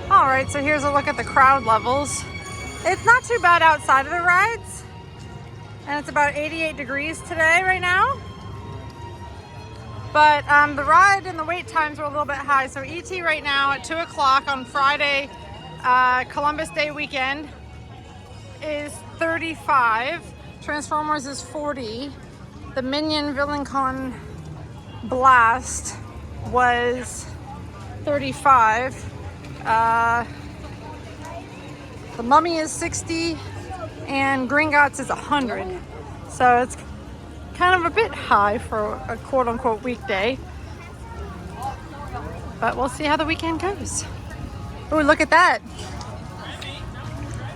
All right, so here's a look at the crowd levels. It's not too bad outside of the rides, and it's about 88 degrees today right now. But the ride and the wait times are a little bit high. So ET right now at 2 o'clock on Friday, Columbus Day weekend, is 35. Transformers is 40. The Minion VillainCon Blast was 35. The Mummy is 60 and Gringotts is 100. So it's kind of a bit high for a quote-unquote weekday. But we'll see how the weekend goes. Oh, look at that.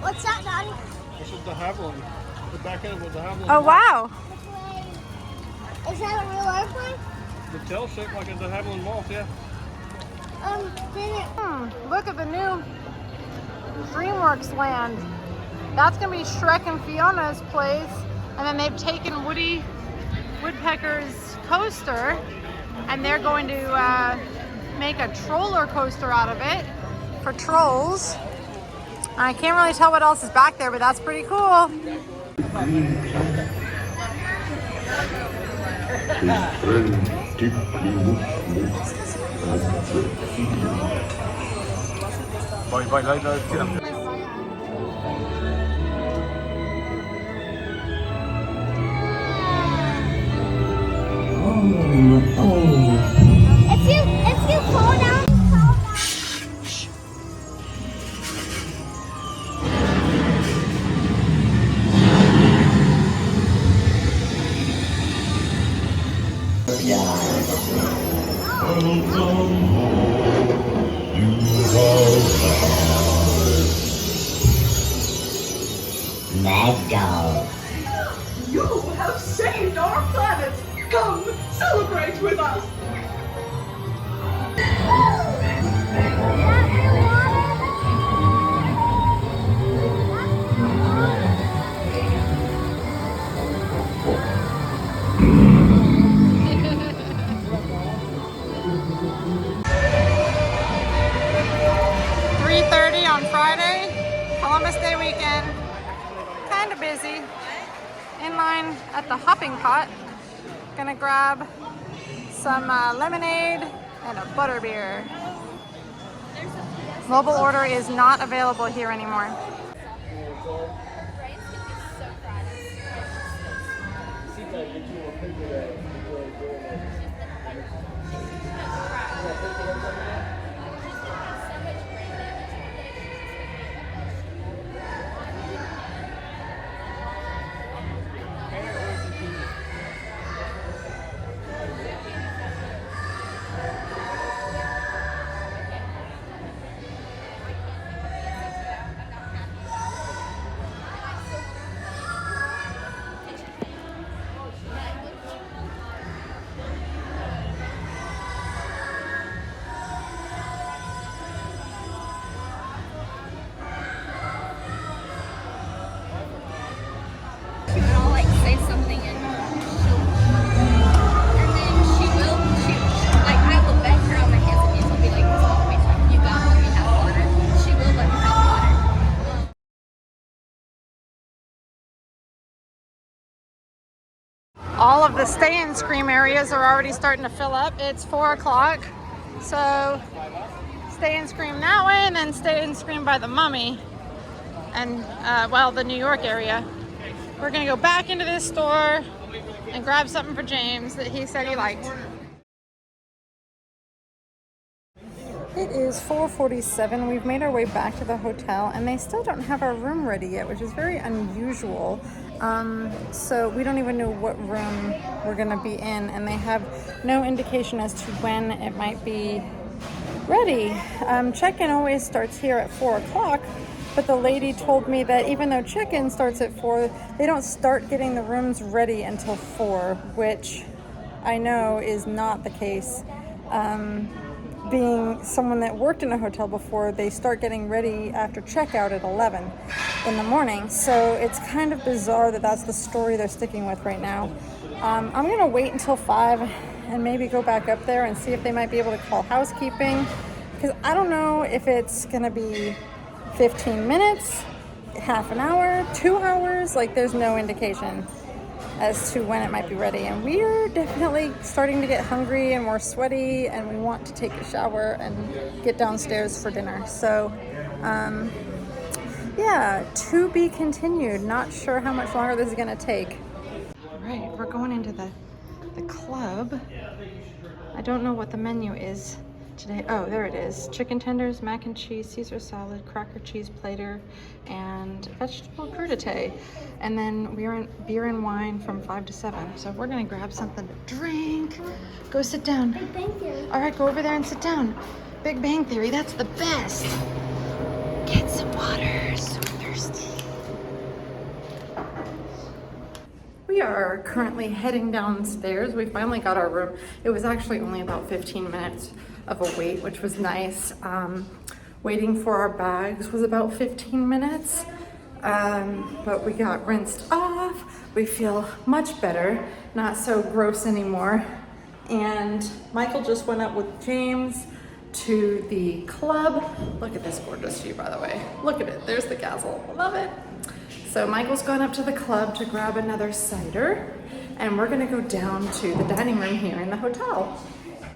What's that, Daddy? This is the Havilland. The back end was the Havilland. Oh, wow. Is that a real airplane? The tail shaped like a de Havilland moth, yeah. Look at the new Dreamworks land. That's gonna be Shrek and Fiona's place, and then they've taken Woody Woodpecker's coaster, and they're going to make a troller coaster out of it for trolls. I can't really tell what else is back there, but that's pretty cool. If you fall down, You have saved our planet! Come, celebrate with us! On Friday, Columbus Day weekend, kind of busy. In line at the Hopping Pot, gonna grab some lemonade and a butterbeer. Mobile order is not available here anymore. All of the Stay and Scream areas are already starting to fill up. It's 4 o'clock, so Stay and Scream that way, and then Stay and Scream by the Mummy, and well, the New York area. We're gonna go back into this store and grab something for James that he said he liked. It is 4:47. We've made our way back to the hotel, and they still don't have our room ready yet, which is very unusual. So we don't even know what room we're gonna be in, and they have no indication as to when it might be ready. Check-in always starts here at 4 o'clock, but the lady told me that even though check-in starts at 4, they don't start getting the rooms ready until 4, which I know is not the case. being someone that worked in a hotel before, they start getting ready after checkout at 11 in the morning. So it's kind of bizarre that that's the story they're sticking with right now. I'm gonna wait until 5 and maybe go back up there and see if they might be able to call housekeeping, because I don't know if it's gonna be 15 minutes, half an hour, 2 hours. Like, there's no indication as to when it might be ready. And we're definitely starting to get hungry and more sweaty, and we want to take a shower and get downstairs for dinner. So yeah, to be continued. Not sure how much longer this is gonna take. All right, we're going into the club. I don't know what the menu is today. Oh, there it is. Chicken tenders, mac and cheese, Caesar salad, cracker cheese platter, and vegetable crudité. And then beer and wine from 5 to 7. So we're gonna grab something to drink. Go sit down. Big Bang Theory. All right, go over there and sit down. Big Bang Theory, that's the best. Get some water, so thirsty. We are currently heading downstairs. We finally got our room. It was actually only about 15 minutes of a wait, which was nice. Waiting for our bags was about 15 minutes, but we got rinsed off. We feel much better, not so gross anymore. And Michael just went up with James to the club. Look at this gorgeous view, by the way. Look at it, there's the castle, love it. So Michael's gone up to the club to grab another cider, and we're gonna go down to the dining room here in the hotel.